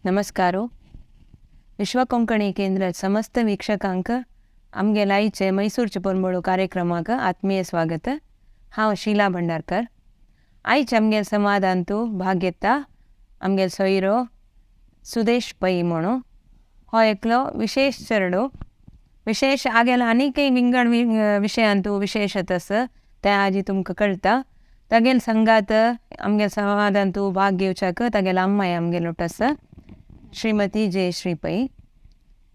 नमस्कारो. विश्व कोंकणी केंद्रात समस्त वीक्षकांक आमगे लाईचे मैसूरचे परमळ कार्यक्रमाक आत्मीय स्वागत. हांव शीला भंडारकर. आयज आमगे समाधांतू भाग घेता आमगे सोयरो सुदेश पै म्हणून. हो एकलो विशेष चेडो. विशेष आगेला आनीकय विंगड विशयांतू विशेषत आसा ते आजी तुमकां कळटा. तागेल संगात आमगे समाधांतू भाग घेवच्याक तागेला अम्माय आमगेलो आसा श्रीमती जयश्री पै.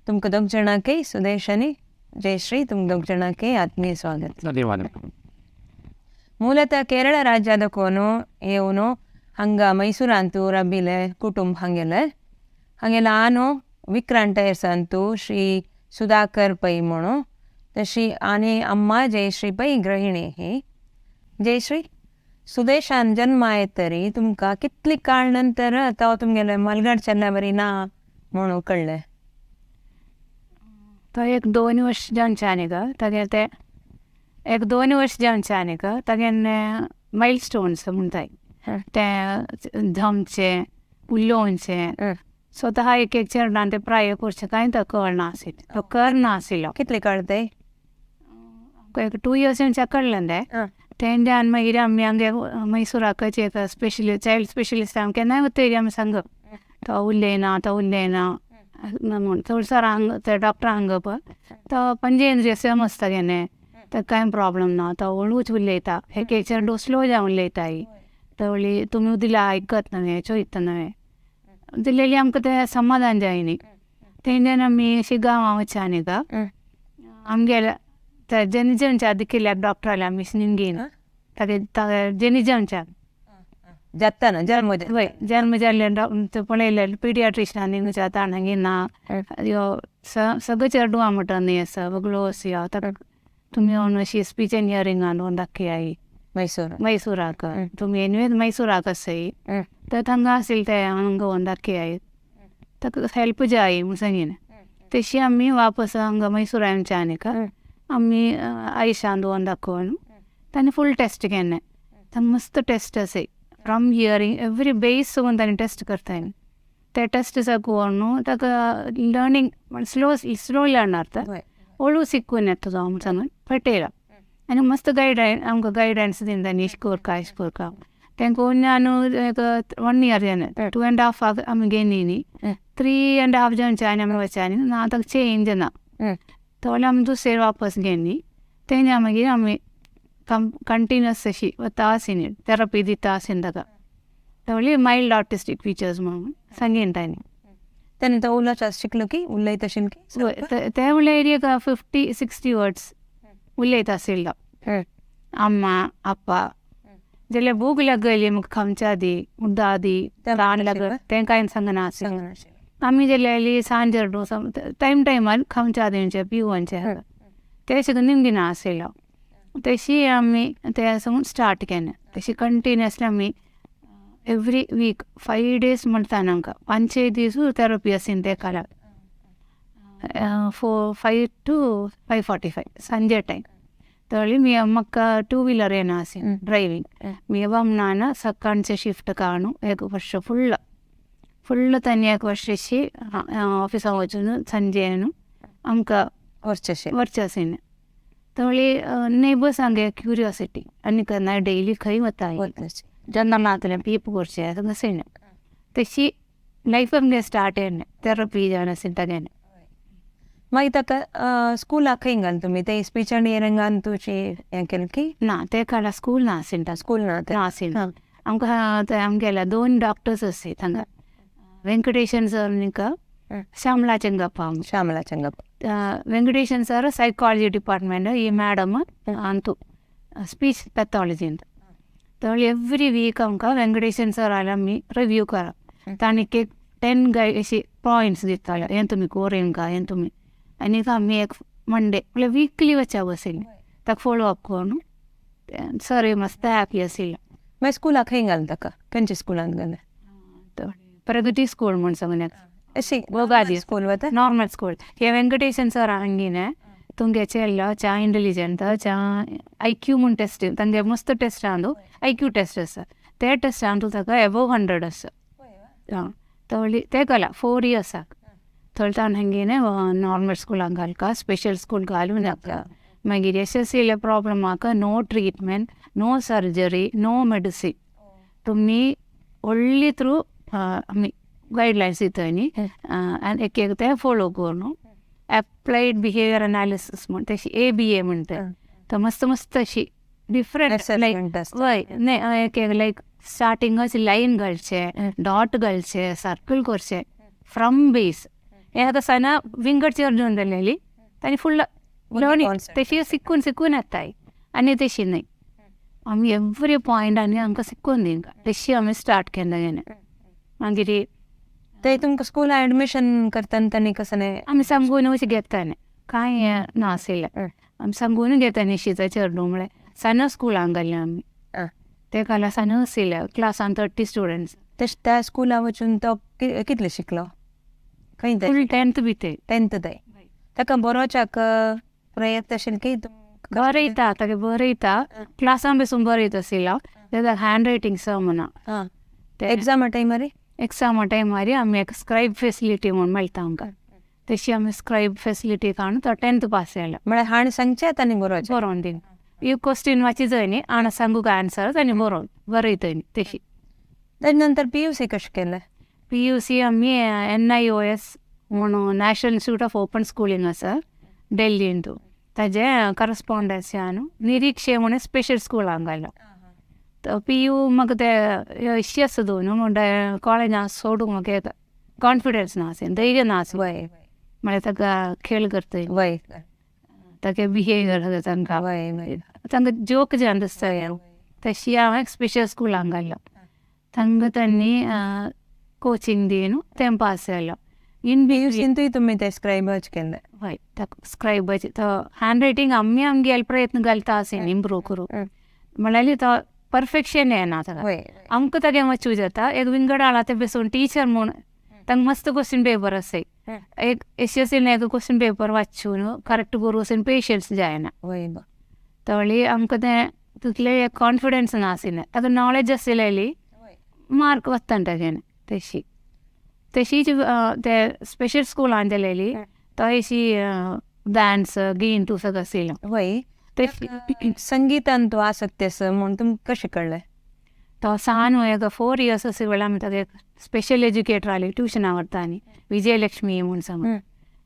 तुमकां दोग जाणांकय सुदेश आनी जयश्री तुमकां दोग जाणांकय आत्मीय स्वागत. ಧನ್ಯವಾದ. ಮೂಲತಃ ಕೇರಳ ರಾಜ್ಯದ ಕೋನು ಇವನು ಹಂಗ ಮೈಸೂರಂತೂ ರಬ್ಬಿಲೆ ಕುಟುಂಬ ಹಂಗೆಲ್ಲ ಆನು ವಿಕ್ರಾಂತ ಹೆಸಂತೂ ಶ್ರೀ ಸುಧಾಕರ್ ಪೈ म्हणू तशी आणि अम्मा जयश्री पै गृहिणी ही. जयश्री, सुदेशान जन्म आहे तरी तुमकां कितली काळ नंतर तो तुमगेले मलगड चल्ल्या बरी ना म्हणून कळलें? तो एक 2 वर्ष जावचे आनी ग तागे ते एक 2 वर्ष जावचे आनी ग तागेन माइलस्टोन्स म्हणटाय ते धमचे उलोवचे स्वतः एक चेडणान ते प्राय करचे कांय तो कळना आशिल्लो. तो करना आशिल्लो. कितले कळते? एक 2 years कळलें ते. तेंच्यान मागीर आमी हांगे मैसूराक एक स्पेशलिस्ट चायल्ड स्पेशलिस्ट हांव केन्नाय वतरी आमी सांगप तो उलयना म्हणून. चडसर हांगा ते डॉक्टर हांगा पळय तो पंजेंद्रिय समजता गेले ताका कांय प्रॉब्लम ना. तो हळूच उलयता. एक चेडो स्लो जावन उलयताय. तवळी तुमी उदिला आयकत नवे चोयता नवे दिलेली आमकां ते समाधान जाय न्ही. तेंच्यान आमी अशी गांवां वचा न्ही गा आमगेल्या त्या जेनिजनच्या आदी केल्याक डॉक्टराल्या आमी घेयन तागे जेनिजनच्या जाता जन्म वय जन्म जाल्ले ते पळयले पिडियाट्रिशनान निंगच्या ताणा ना यो सगळे चेडूं म्हणटा न्ही आसा वेगळो आसा ताका तुमी येवन अशी स्पीच एंड हियरिंगान व्हरून दाखयाय मैसूराक. तुमी एनवेज मैसूराक आसाय तर थंगा आशिल्ले ते हांगा व्हरून दाखयाय ताका हेल्प जाय म्हूण सांगीन. तशी आमी वापस हांगा मैसूरा येवचे आनी का आमी आयशान व्हरून दाखोवन ताणें फूल टेस्ट केले. थंगा मस्त टेस्ट आसाय फ्रॉम हियरिंग एवरी बेस सावन ताणें टेस्ट करताय. ते टेस्ट साकून न्हू ताका लर्निंग स्लो लर्नर तर हळू शिकून येता तो म्हूण सांगून पटयला. आनी मस्त आमकां गायडन्स दिता इश करका तांकां उन्या न्हू एक 1 year जालें. 2.5 आमी गेली न्ही 3.5 जावचे आनी आमी वचा न्ही ना ताका चेंज ना. थोडे आमी दुसरे वापस गेली तेन्ना मागीर आमी कंटिन्युअस अशी वता आसी न्ही थेरपी दिता आसी ताका. थोडी मायल्ड ऑटिस्टीक फीचर्स म्हणून सांगीन तांणी. त्याने तो उलोवचा शिकलो की उलयता शिकलो ते उलयरी एक 50-60 words उलयता आशिल्लो. अम्मा अप्पा जाल्यार भूक लागली म्हाका खावच्या दी उदक दी रान लागत तें कांय सांगना आशिल्लें. आमी जाल्यार सांजेर टायमार खावच्या दिवचे पिवचे ते शिकून निमगिना आशिल्लो. तशी आमी ते सावन स्टार्ट केलें. तशी कंटिन्युअसली आमी एवरी वीक 5 days म्हणटा आमकां 5 दीस थेरपी आसी ते कालाक 5 to 5:45 सांजे टायम. तळी मी म्हाका 2 wheeler येना आसी ड्रायविंग. मी बमनान सकाळचे शिफ्ट काणू 1 वर्ष फुल्ल तांणी 1 वर्ष अशी ऑफिसां वचून संजेन आमकां वर्चासीन. तळी नेबर्स हांगे क्युरियोसिटी आनी केन्नाय डेली खंय वता जेन्ना मातलें पीप करचें तशें तशी लायफ आमगे स्टार्ट येना थेरपी जावन आसी तागेलें. मागीर ताका स्कुलाक खंय घाल तुमी ते स्पीच एंड हियरिंगान तुजी हें केलें की ना ते काळार स्कूल ना आशिल्लो. स्कूल ना आशिल्लो. आमकां ते आमगेल्या 2 डॉक्टर्स आसाय हांगा वेंकटेशन सर न्ही श्यामला Changappa. Venkatesan sir psychology department ही मॅडम अंतू स्पीच पॅथॉलॉजी. तर एवरी वीक आमकां वेंकटेशन सर आयला आमी रिव्यू करप. तांणी 10 अशी पॉयंट्स दिताले हें तुमी कोरेन का हें तुमी. आनी आमी एक मंडे म्हळ्यार वीकली वचा बसयली ताका फॉलो अप करून सर मस्त हॅपी आशिल्लो. मागीर स्कुलाक खंय घाल ताका खंयच्या स्कुलान घालें? प्रगती स्कूल म्हूण सांगून अशी बोगादी स्कूल वता नॉर्मल स्कूल. हे वेंकटेशन सर हांगीन तुमगे चेडलो चा इंटेलिजंट चा IQ म्हूण टेस्ट तांगे मस्त टेस्ट आहा IQ टेस्ट आसा ते टेस्टान तूं ताका एबव 100 आसा. तवळी ते कला 4 years थळतान हंगेने नॉर्मल स्कूलांक घालका स्पेशल स्कूल घालून नाका मागीर SSCले प्रॉब्लम आका no treatment no surgery no medicine तुम्ही ओनली थ्रू आमी गायडलायन्स दिताय न्ही आनी एक ते फॉलो करून एप्लायड बिहेवियर एनालिसिस म्हण तशी ABA म्हणटा तर मस्त मस्त अशी डिफरंट लायक वय नाही एक लायक स्टार्टिंगच लाईन घालचे डॉट घालचे सर्कल करचे फ्रॉम बेस हे आतां सना विंगडचेर घेवन जालेली ताणी फुल्ल लर्निंग तशी शिकून येताय आनी तशी न्ही आमी एवरी पॉयंट आनी आमकां शिकून दिंका तशी आमी स्टार्ट केन्ना गेले मागीर ते तुमकां स्कूला एडमिशन करतना तांणी कसं नाही आमी सांगून अशें घेताले कांय नाशिल्लें आमी सांगून घेताले शिजाचेर न्हू म्हळ्यार सना स्कुलांक घाली आमी ते काला सना आशिल्ले क्लासान 30 स्टुडंट्स त्या स्कुला वचून तो कितले शिकलो खंय फूल 10th भितर 10th थंय ताका बरोवच्याक प्रयत्न आशिल्ले की बरयता ताका बरयता क्लासान बसून बरयता आशिल्लो तेका हँड रायटींग समना एग्जामा टायमार एग्जामा टायमार आमी एक स्क्रायब फेसिलिटी म्हूण मेळटा आमकां तशी आमी स्क्रायब फेसिलिटी काडून तो 10th पास जालो म्हळ्यार हाण सांगचे आनी बरोवन दिवन ही क्वेश्चन वाची जाय न्ही हांव सांगूक आन्सर आनी बरोवन बरयताय न्ही तशी ताजे नंतर PUC कशें केलें PUC आमी NIOS म्हणून national institute of open Schooling आसा डेल्लीन तूं ताजे करस्पॉन्डन्सान निरीक्षे म्हणून स्पेशल स्कुलांक घालो तर PU म्हाका ते इश्शी आसा दोन म्हणटा कॉलेजां सोडूंक म्हाका कॉन्फिडन्स ना आसा धैर्य ना आसा वय म्हळ्यार ताका खेळ करताय वय ताका बिहेवियर तांकां वय तांकां जोक जे दिसताय तशी हांवें स्पेशल स्कुलांक घालो तांकां तांणी कोचिंग दिवन तें पास जालो इन PUCंतूय तुमी ते स्क्रायबच केले हय ताका स्क्रायबाचे तो हँड रायटींग आमी आमगेले प्रयत्न घालता आसा इम्प्रूव करूं म्हळ्यार तो परफेक्शन येना ताका आमकां तागे वाचूं जाता एक विंगड आला ते बसून टीचर म्हूण तांकां मस्त क्वेश्चन पेपर आसाय एक SSCन एक क्वेश्चन पेपर वाचून करेक्ट करूं वचून पेशन्स जायना वय तवळी आमकां तें तितले कॉन्फिडन्स नाशिल्लें ताका नॉलेज आशिल्ली मार्क वता तागेन तशीच ते स्पेशल स्कुलान गेलेली तो अशी डान्स गीन तू सगळं आशिल्लो वय ते संगीतान तूं आसक्ती आसा म्हूण तुमकां कशें कळ्ळें तो सान एक 4 years आसा वेळा आमी ताका स्पेशल एज्युकेटर आली ट्युशनां व्हरता न्ही विजयलक्ष्मी म्हूण सांग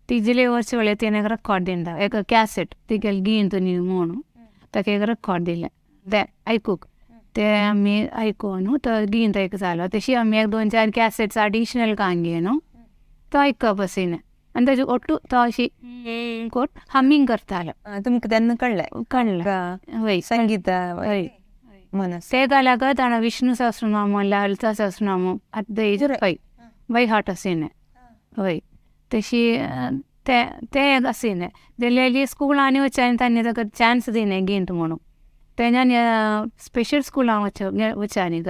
तिजले वर्स वेळे तिणें एक रेकॉर्ड दिता एक कॅसेट तिगेले गीन तू न्ही म्हणून ताका एक रेकॉर्ड दिलें ते आयकूंक ते आमी आयकून तो गीत एक जालो तशी आमी एक 2-4 कॅसेट्स एडिशनल कांगे न्हू तो आयकप आशिल्लें आनी ताजे ओटू तो अशी कोट हमींग करतालो तुमकां तेन्ना कळ्ळें वय संगीत वय मनस ते जाल्याक ताणें विष्णू सहस्रनाम ललिता सहस्रनाम आतां हेजेर वय हाट आशिल्लें वय तशी ते एक आशिल्लें जाल्यार स्कुलांनी वचून तांणी ताका चान्स दिलें गीत म्हणून तेन्यान स्पेशल स्कुलां वचांनी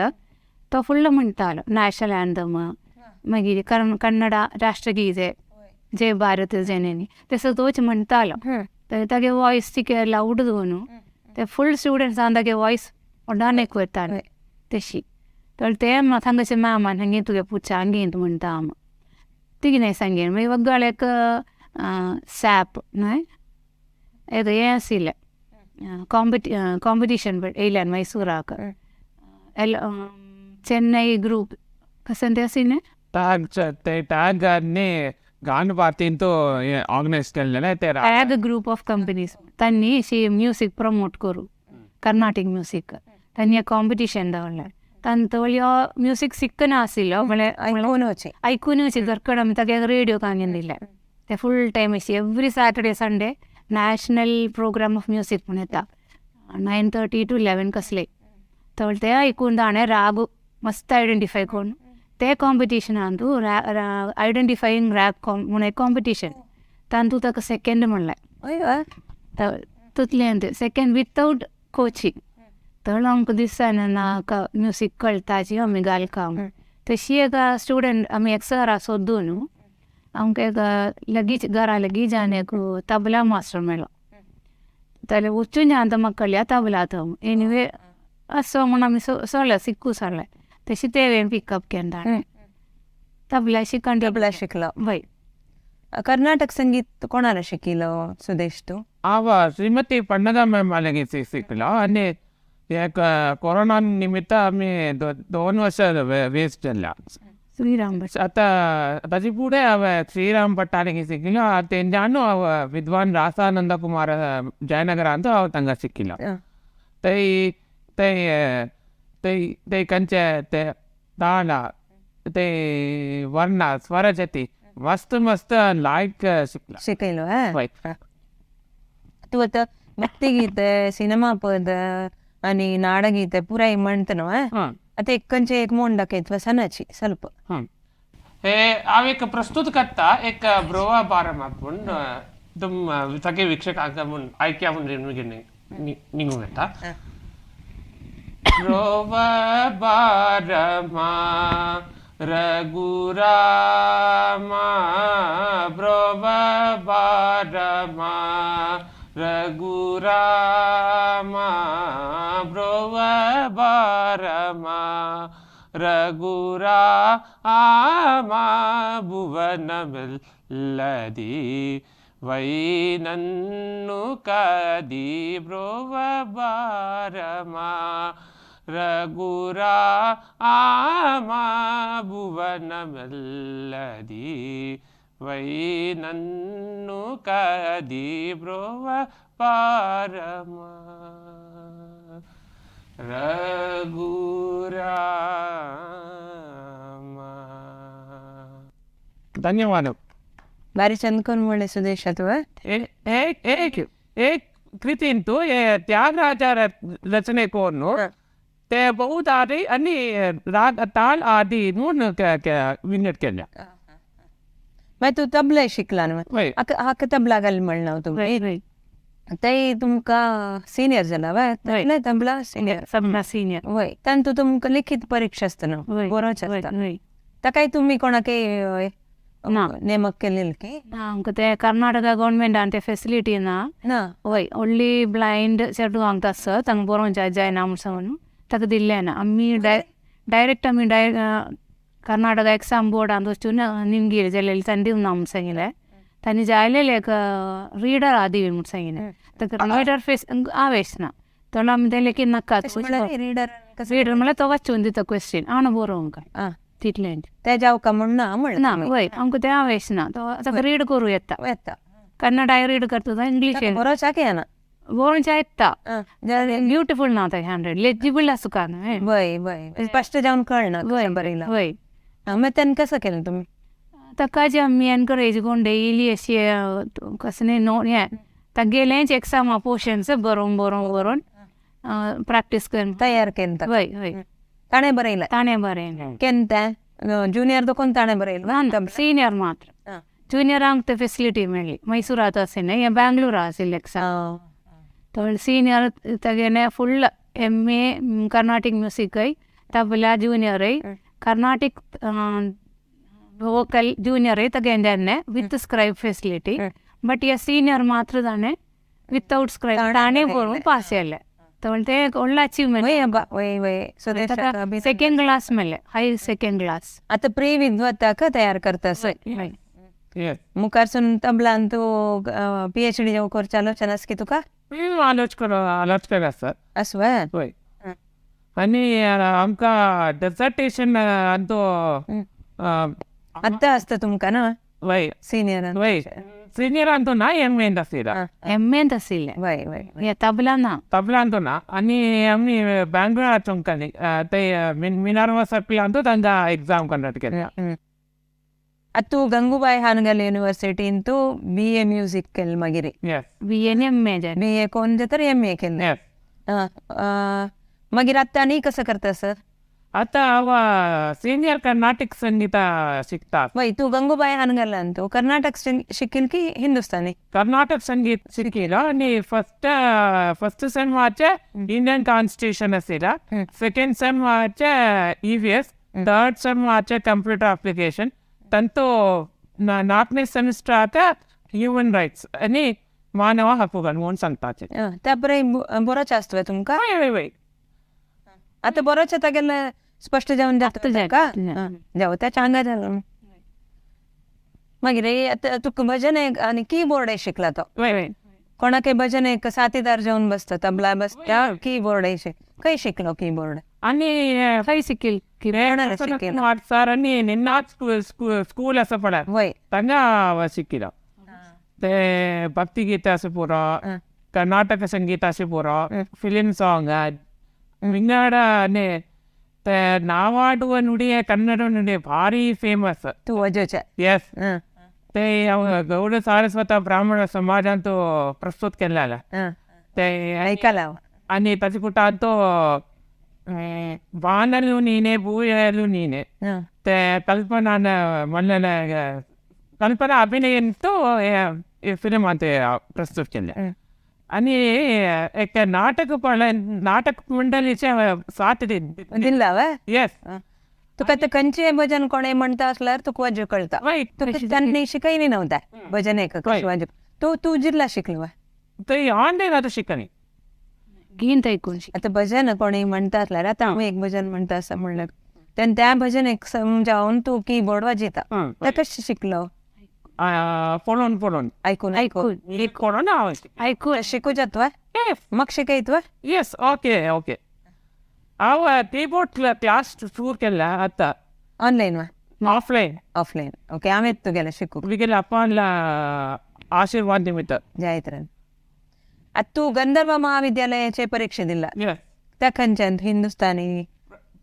तो फुल्ल म्हणटालो नॅशनल एंथम मागीर कन्नडा राष्ट्रगीते जय भारत जननी ते सगळें म्हणटालो तागे वॉयस तिके लावड दवरून ते फूल स्टुडंट्सान तागे वॉयस ओडान एक वयताले तशी तर ते तांकां मॅमान हंगे तुगे पुचा गीत म्हणटा हांव तिगें सांगेन मागीर वगळ एक सॅप न्हय एक हें आशिल्लें कॉम्पिटिशन येयल्यान मैसूराक चेन्नई ग्रूप कसन ते आशिल्लें टॅग आनी गान पार्टींतू ऑर्गनायज केल्लें ते टॅग ग्रूप ऑफ कंपनीज तांणी अशी म्युजीक प्रमोट करूं कर्नाटीक म्युजीक तांणी एक कॉम्पिटिशन दवरलें तांतवळी म्युजीक शिकना आशिल्लो म्हळ्यार आयकून अशी घरकड आमी ताका रेडिओ कांगेन दिलें ते फूल टायम अशी every Saturday Sunday national program of music म्हूण येता 9:30 to 11 कसले तर ते आयकून ताणें राग मस्त आयडेंटिफाय करून ते कॉम्पिटिशनान तूं आयडेंटिफायींग रॅग म्हूण एक कॉम्पिटिशन तांतूं ताका सेकंड म्हणलें तितलें ते सेकंड विथआउट कोचिंग तर आमकां दिसना ना म्युजीक कळटाची आमी घालका तशी एक स्टुडंट आमी एक सरा सोदून न्हू आमकां एक लगीच घरा लगीच आनी एक तबला मास्टर मेळ्ळो जाल्यार वचून आतां म्हाका कळ्ळ्या तबला तो एनिवे असो म्हूण आमी सोडलें शिकूं सोडलें तशी ते वेळेन पिकअप केलें ताणें तबला शिकण तबला शिकलो. वय कर्नाटक संगीत कोणाला शिकिलो सुदेश तू? श्रीमती पन्नगा मॅम आले शिकलो आणि कोरोना निमित्त आम्ही 2 वर्ष वेस्ट केल्या. श्रीराम आता ताची पुढे श्रीराम पट्टाणिಗೆ ಸಿಕ್ಕಿಲ್ಲ तेंच्यानू विद्वान रासानंद कुमार जयनगर ಅಂತ ತಂಗ ಸಿಕ್ಕಿಲ್ಲ. ತೈ ತೈ ತೈ ತೈ ಕಂಚೆ ತಾಳ ತೈ ವರ್ಣ ಸ್ವರ ಜತಿ मस्त मस्त लाईक शिकलो. तू आता भक्तिगीते सिनेमा पद आणि नाडगीते पुराई म्हणतो आता एकंचे एक मोंड दाखयत सणाची ಸ್ವಲ್ಪ. हे हांव एक प्रस्तुत करता एक ब्रोवा बारम आपूण तुम सगळे वीक्षकांक म्हूण ऐकया म्हूण निघून येता. ब्रोवा बारमा रघुरामा ब्रोवा बारमा रघुरामा ब्रोवा बारमा रघुरामा भुवनमिಲ್ಲದಿ ವೈನನ್ನು ಕದಿ ಬ್ರೋವ ಬಾರಮ ರಘುರಾಮ ಭುವನಮಿಲ್ಲದಿ ವೈನನ್ನು ಕದಿ ಬ್ರೋವ ಬಾರಮ रघुराम. धन्यवाद. भारी छंद करून म्हणले सुदेश तू. एक कृतींतू त्यागराज रचने कोण ते बहुत आधी आणि राग ताल आधी म्हणून विनट केल्या. मग तू तबला शिकला ना? हाका तबला घाल म्हणला तुम्ही. ते तुमका सिनियर झाला वा तबला सिनियर सबना सिनियर वय तू तुमका लिखित परीक्षा असतना बरोच असता तर काही तुम्ही कोणाके ನೇಮಕ केलेलं की आमक ते कर्नाटक गवर्नमेंट आणि फॅसिलिटी ना वय ओन्ली ब्लाइंड चेडू हांग तस तांग बरोवन जायना म्हणून ताका दिल्ले ना आमी डायरेक्ट आमी कर्नाटक एग्जाम बोर्ड आनी वचून निमगीर जालेली तांणी दिवन ना म्हणून सांगिल्लें. तांणी जायलेले एक रीडर आदी म्हणून सांगिल्लें. ताका रीडर फेस आवेश ना तर आमी तें लेकीन नाका रीडर रीडर म्हळ्यार तो वाचून दिता क्वेश्चन हांव बरोवंक तितलें ते जावका म्हण ना ना वय आमकां तें आवेश ना तो ताका रीड करूं येता कन्नडा रीड करता इंग्लीश बरोवचाक येना बरोवच्या येता ब्युटिफूल ना ते हँडरेड लेजिबल आसूं का वय वय स्पश्ट जावन कळना वय बरयला वय मग त्यानं कसं केलं तुम्ही? ताका जे आमी एनकरेज करून डेली अशी कसं नो हें तागेलेंच एग्जामा पोर्शन्स बरोवन प्रॅक्टीस करून तयार केलं. वय वय ताणे बरयला केंत जूनियर तो कोण ताणे बरयला सीनियर मात्र जूनियरांक ते फॅसिलिटी मेळ्ळी मैसूरात आशिल्लें हें बेंगलोरा आशिल्लें एग्जाम तो सीनियर तेगेलें फुल्ल MA कर्नाटीक म्युजीकय तबला जूनियरय कर्नाटीक वोकल जूनियरय तेगेलें विथ स्क्राइब फॅसिलिटी बट हे सीनियर मात्र ताणें विथआउट स्क्राइब ताणें बरोवन पास केलें. ते ಒಳ್ಳೆ ಅಚೀವ್ಮೆಂಟ್ ಸೆಕೆಂಡ್ ಕ್ಲಾಸ್ ಮೇಲೆ ಹೈ ಸೆಕೆಂಡ್ ಕ್ಲಾಸ್ आता प्री विद्वत्ताक तयार करतास मुखारसून तबला तू PhD जाऊ करच्या आलोचना की तुका आलोचना आसता असं होय. आणि आमकां डेझर्टेशन अंतो आत्ता असतं तुमका ना वय सीनियर वय सीनियर अंतो ना MA आशिल्ला MA आशिल्लें वय वय तबला अंतो ना आणि आमी बेंगलोर चोंकानी ते मिनारवा सर्कल अंतो तांगा एग्जाम कंडक्ट केल्या. तू गंगूबाई हानगल युनिव्हर्सिटीन तू BA म्युझिक केलं मागीर BA BA कोण तर MA केलं मागीर आता आणि कसं करता सर? आता हांव सिनियर कर्नाटक संगीत शिकता. वय तू गंगूबाई हानगलान तू कर्नाटक शिकिल की हिंदुस्तानी? कर्नाटक संगीत शिकिलो आणि फर्स्ट सेमाचे इंडियन कॉन्स्टिट्यूशन आशिल्ला, सेकंड सेमाचे EVS, थर्ड सेमाचे कंप्यूटर अप्लिकेशन ತಂತು 4ನೇ ಸೆಮಿಸ್ಟರ್ ಹ್ಯೂಮನ್ ರೈಟ್ಸ್ आणि ಮಾನವ ಹಕ್ಕುಗಳು म्हणून सांगताचे. त्यापरे बरोच असतोय तुमका? वय आता बरोच तागेले स्पष्ट जावन जाता का जाऊ त्या चांगा झालं मागीर आतां तुका भजन आनी कीबोर्ड शिकला तो वय वय कोणाके भजन एक साथीदार जाऊन बसता तबला बसता कीबोर्ड खंय शिकलो कीबोर्ड आणि काही शिकेल की कोणाला शिकेल सर आणि निन्ना स्कूल असं पडा वय ತಂಗ ಸಿಕ್ಕಿದ ते ಭಕ್ತಿಗೀತೆ ಅಸೆ ಪೂರ ಕರ್ನಾಟಕ ಸಂಗೀತ ಅಸೆ ಪೂರ ಫಿಲಿಮ್ ಸಾಂಗ್ ವಿಂಗಡನೆ ನಾವಾಡುವ ನುಡಿಯ ಕನ್ನಡ ನುಡಿ ಭಾರಿ ಫೇಮಸ್ तू वजोच्या ಎಸ್ ते गौड सारस्वत ब्राह्मण समाज ಅಂತೂ प्रस्तुत केलेला ते ऐकायला आणि त्याची कुठं तो वानरlu ನೀನೆ ಭೂಯಲು ನೀನೆ ते कल्पना म्हणलेलं कल्पना अभिनयंतो फिल्म ते प्रस्तुत केले आणि एक नाटक मंडळीच्या साथ दिला व येस तुका ते कंचे भजन कोणे म्हणता असल्यार तुका वजो कळता तुका त्यांनी शिकयली नव्हता भजन एक वजो तू जिल्हा शिकलो ते ऑनलाईन आता शिकणे गीत ऐकून आता भजन कोणी म्हणता असल्यार आता हांव एक भजन म्हणटा असं म्हणलं तेन्ना त्या भजन एक समजावून तू कीबोर्ड वाजयता ते कशें शिकलो पळोवन ऐकून एक कोरोना ऐकून शिकू जातवा मग शिकयतवा येस ओके हांव कीबोर्ड क्लास सुरू केला आता ऑनलाईन वा ऑफलाईन ओके हांव येत तुगेलें शिकूंक विगेले अप्पाला आशीर्वाद निमित्त जायत आता तू गंधर्व महाविद्यालयाचे परीक्षा दिला त्या खंयच्यान हिंदुस्तानी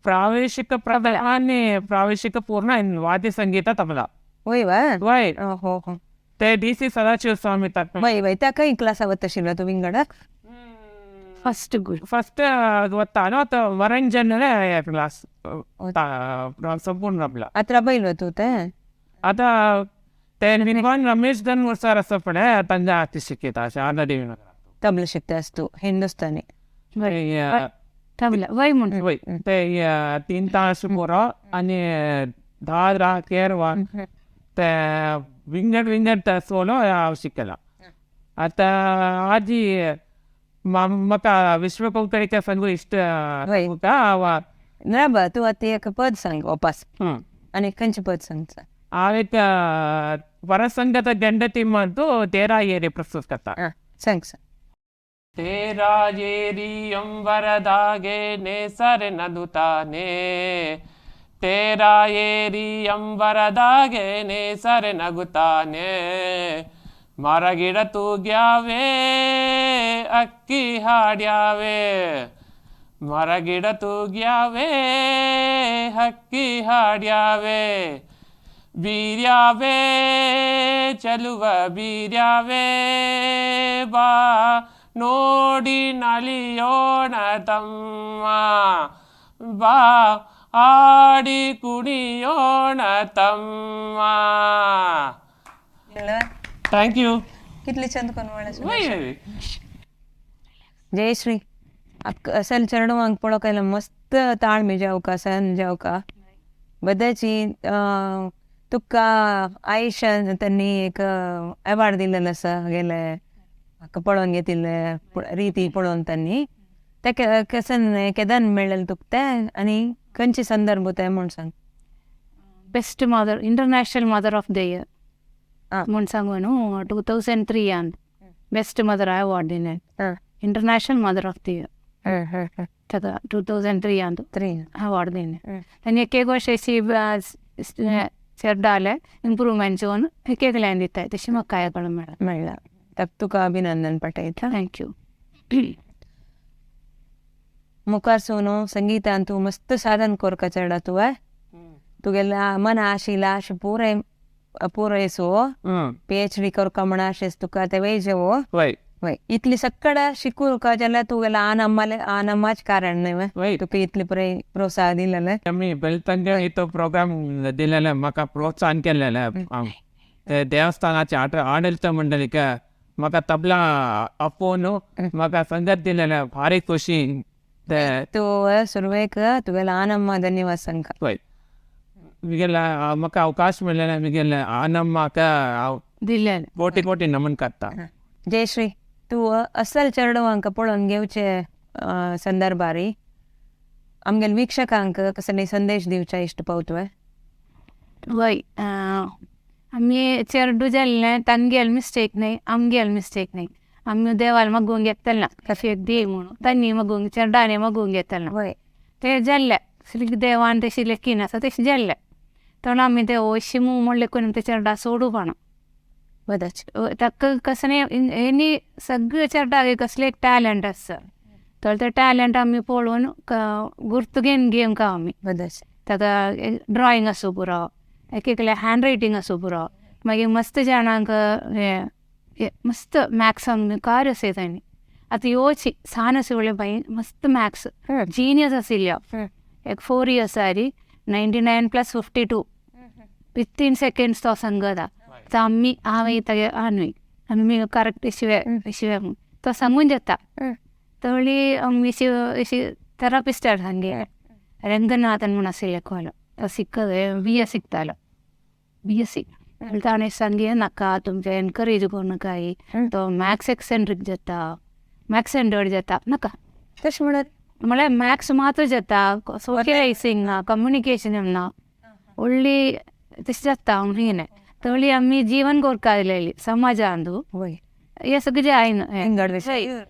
प्रावेशिक प्रधान प्रावेशिक पूर्ण वाद्य संगीत तबला वय वा वय हो ते DC सदाशिव स्वामी तर्फे वय त्या खंय क्लासा वता आशिल्लो तू विंगडाक फर्स्ट वतालो आता वरंजन क्लास संपूर्ण आपला आता बैल तू ते आता ते निर्माण रमेश धनवर सर असं पण ತಂಗ आती शिकिता अशें आनंदी तबला शिकतास तू हिंदुस्तानी तबला वय म्हणून वय ते 3 तास पुरो आणि 10 केरवा ते विंगड सोलो हांव शिकला आता आजी म्हाका विश्व कोंकणीचे संगू इश्ट ना बा तू आता एक पद सांग वापस आणि खंयचे पद सांगता हांव एक वरसंगत गंडती म्हणतो तेरा येरी प्रस्तुत करता सांग तेरा येरी अंबरदागे नेसर नदुताने तेरा येरी अंबरदागे नेसर नगुताने ಮರಗಿಡ ತೂಗ್ಯಾವೆ ಅಕ್ಕಿ ಹಾಡ್ಯಾವೆ ಮರಗಿಡ ತೂಗ್ಯಾವೆ ಹಕ್ಕಿ ಹಾಡ್ಯಾವೆ ಬೀರ್ಯಾವೆ ಚಲುವ ಬೀರ್ಯಾವೆ ಬಾ ನೋಡಿ ನಲಿಯೋಣ ತಮ್ಮ ಬಾ ಆಡಿ ಕುಣಿಯೋಣ ತಮ್ಮ थँक यू कितली छंद जयश्री असल चरणवांक पळोवक मस्त ताळमे जावका सन जावका बदाची तुका आयुष्यान त्यांनी एक अवॉर्ड दिलेलो आसा गेले म्हाका पळोवन घेतिल्ले रिती पळोवन त्यांनी ते कसन केदान मेळ्ळेलें तुका तें आनी खंयचे संदर्भ ते म्हूण सांग best mother international mother of the year म्हूण सांगून 2003 आन बेस्ट मदर अवॉर्ड दिले international mother of the year ताका 2003 आन अवॉर्ड दिले आनी एक एक वर्ष अशी सेरडाले इम्प्रूवमेंट जोन एक एक लायन दिताय तशी म्हाका काय कळून मेळ्ळा ताका तुका अभिनंदन पटयता थँक्यू मुखार सोनू संगीतान तूं मस्त साधन करता चेडा तूं तुगेल्या मना आशिला अशें पुरयसो PhD करता म्हणा अशेंच तुका ते वेजेवो वय इतली सक्कड शिकूंक जाल्यार तुगेल्या आनमाच कारण न्हय तुका इतली प्रोत्साह दिलेले आमी बेळतंगे इतो प्रोग्राम दिलेले म्हाका प्रोत्साहन केलेले देवस्थानाचे आडಳಿತ मंडळीक म्हाका तबला आपोवन म्हाका संगत दिलेले भारी खुशी तू सुरवेक तुगेला आनम्मा धन्यवाद सांगता वय मिगेल म्हाका अवकाश मेळ्ळेले मिगेल आनम्माक हांव दिलेले कोटी कोटी नमन करता जयश्री तू असल चेडवांक पळोवन घेवचे संदर्भारी आमगेल वीक्षकांक कसले संदेश दिवचे इश्ट पावतवे वय आम्ही चेरडू जाल्ले तांगेल मिस्टेक नाही आमगेल मिस्टेक नाही आम्ही देवाला मगूंक घेतल ना कशी एक दे म्हणून तांणी मगूंक चेरडाने मगूंक घेतल ना वय ते जाल्ले देवान तशी लेखीन आसा तशी जाल्ले तर आम्ही ते अशी मू म्हणले करून ते चेरडा सोडू पण बदच ताका कसं नाही सगळे चेरडागे कसले एक टॅलंट आसा तर ते टॅलंट आम्ही पळोवन गुर्तू घेवंक आमी बदच ताका ड्रॉइंग असो पुरो एकले हँड रायटींग असो पुरो मागीर मस्त जाणांक हे मस्त मॅक्स कार असे तांणी आतां योची सान असे उरले बाई मस्त मॅक्स जीनियस आशिल्लो एक 4 years सारी 99+52 within seconds तो सांगता तर आम्ही हांवें तागे आन्वी आमी करेक्ट शिवे तो सांगून जाता तळी आमी अशी थेरपिस्ट सांगे रंगनाथन म्हणून आशिल्ले कॉल BS शिकतालो BSc ताणें सांगे नाका तुमचें एनकरेज करूनकाय तो मॅक्स एक्सेंट्रीक जाता मॅक्स स्टँडर्ड जाता नाका तशें म्हणत म्हळ्यार मॅक्स मात्र जाता सोशलायझींग ना कम्युनिकेशन ना व्हडली तशें जाता म्हणून तळी आमी जीवन कोरका आयलेली समाजांतू वय हे सगळें जे इंगड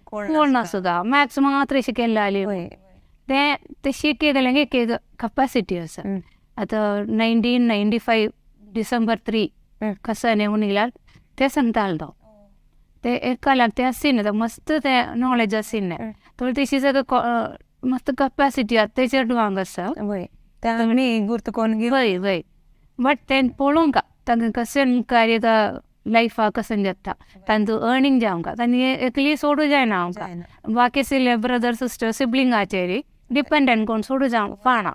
कोण सुद्दां मॅक्स मात्र अशें केल्ले आली वय ते शिकेलें एक कॅपासिटी आसा आतां 1995 December 3 कसं म्हणून येयल्यार ते सांगतालो तो ते एका लाग ते आसिल्लें मस्त ते नॉलेज आसिल्लें तर तशी सगळं मस्त कॅपासिटी आसा तेचेर डुवांग आसा वय ते आमी गुर्तू कोन वय वय बट तें पळोवंक तांकां कशें मुखार लायफा कशें जाता तांचो अर्निंग जावंक तांणी एकली सोडूं जायना आमकां बाकी आशिल्ले ब्रदर सिस्टर सिबलिंगाचेर डिपेंडंट कोण सोडूं जावंक पाना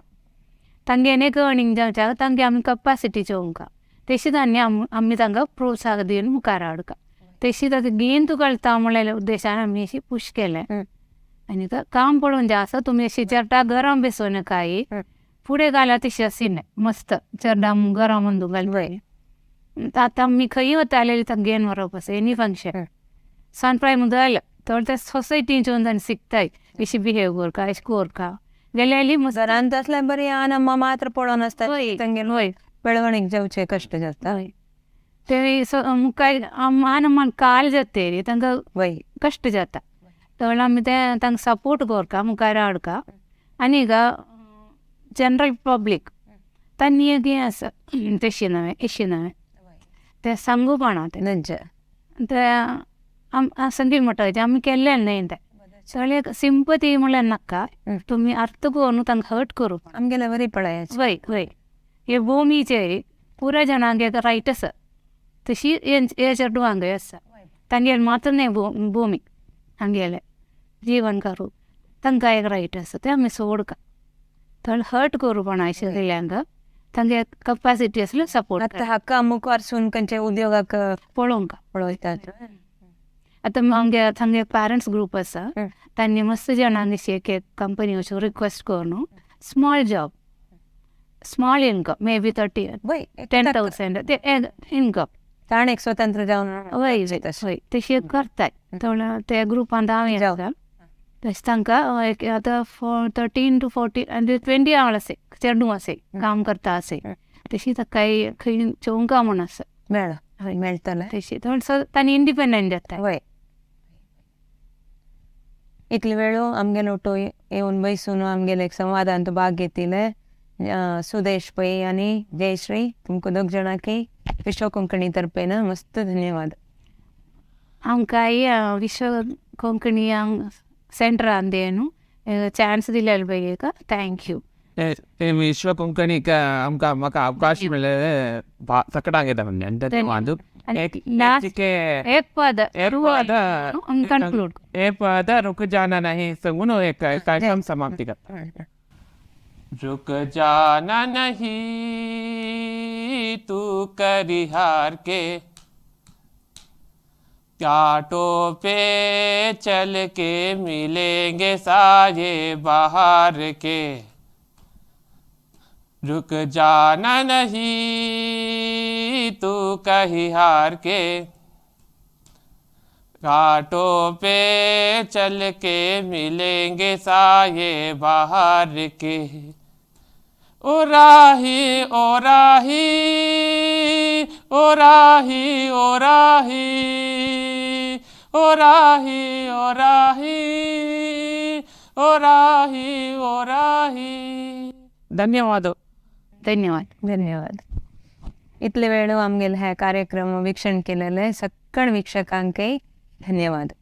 तांगेन एक अर्निंग जावच्या तांगे आमी कॅपासिटी चोवंक तशी तांणी आमी तांकां प्रोत्साहन दिवन मुखार हाडका तशी ताका घेन तूं कळटा म्हणल्या उद्देशान आमी अशी पुश केलें आनी काम पळोवन जें आसा तुमी अशी चेरटा घरान बसोवन काय फुडें घाल्यार तशी आशिल्लें मस्त चेरडा घरा मंदू घालून आतां आमी खंय वताले ताका घेवन व्हरप आसा एनी फंक्शन सान प्रायम जालें तर त्या सोसायटींच्यान तांणी शिकताय कशी बिहेव करका अशें करका गेल्याली घरांत आसल्यार बरी आन अम्मा मात्र पळोवन आसता वय तांगेन वय बेळवणीक जावचे कश्ट जाता वय ते मुखार आन अम्मान काल जाते तांकां वय कश्ट जाता तर आमी ते तांकां सपोर्ट करका मुखार हाडका आनी जनरल पब्लीक तांणी एक हें आसा तशी नवें एशी नवें ते सांगू पाना ते नज्ज संगीत म्हणटा आमी केल्लें न्हय ते सगळें सिंपती म्हणल्यार नाका तुमी अर्थ करून तांकां हर्ट करूं आमगेले बरी पळयाची वय वय हे भुमीचेर पुराय जाणांक एक रायट आसा तशी हेचेर डुवांगय आसा तांगेर मात्र न्हय भुमी हांगेले जीवन करूं तांकां एक रायट आसा ते आमी सोडका थंय हर्ट करूं पण आशिल्ल्यांक तांगे कॅपासिटी आसल्यार सपोर्ट आतां हाका मुखार सून खंयचे उद्योगाक पळोवंक पळयतात आतां आमगे थंगे पॅरंट्स ग्रूप आसा तांणी मस्त जाणांक अशी एक कंपनी अशें रिक्वेस्ट करून small job small income may be 10,000 ते इनकम ताण एक स्वतंत्र जावन वय वय तशी करताय ते ग्रुपांत हांव जावं तशें तांकां आतां 13 to 14 आनी 20 वांगडा आसे चेडूं आसे काम करता आसे तशी ताका खंय चोवंका म्हूण आसा मेळ मेळटलें तशी तांणी इंडिपेंडंट जाता वय इतले वेळो आमगेलो ओटो येवन बसून आमगेले एक संवादांत भाग घेतिले सुदेश पै आनी जयश्री तुमकां दोग जाणांकी विश्व कोंकणी तर्फेन मस्त धन्यवाद आमकां विश्व कोंकणी सेंटरान न्हू चान्स दिलेले पळय थँक्यू ते विश्व कोंकणीक आमकां म्हाका अवकाश मेळ्ळे सकडाक येता म्हणजे धन्यवाद एक पद कन्क्लूड एक पद रुक जाना नहीं संगुन एक कार्यक्रम समाप्ति करता रुक जाना नहीं तू करिहार के कांटों पे चल के मिलेंगे साये बाहर के रुक जाना नहीं तू कहीं हार के कांटों पे चल के मिलेंगे साये बाहर के ओ राही ओ राही ओ ओ राही ओ राही ओ राही ओ राही ओ राही ओ राही. धन्यवाद. धन्यवाद. धन्यवाद. इतले वेळ आमगेले ह्या कार्यक्रम वीक्षण केलेले सकळ वीक्षकांकय धन्यवाद.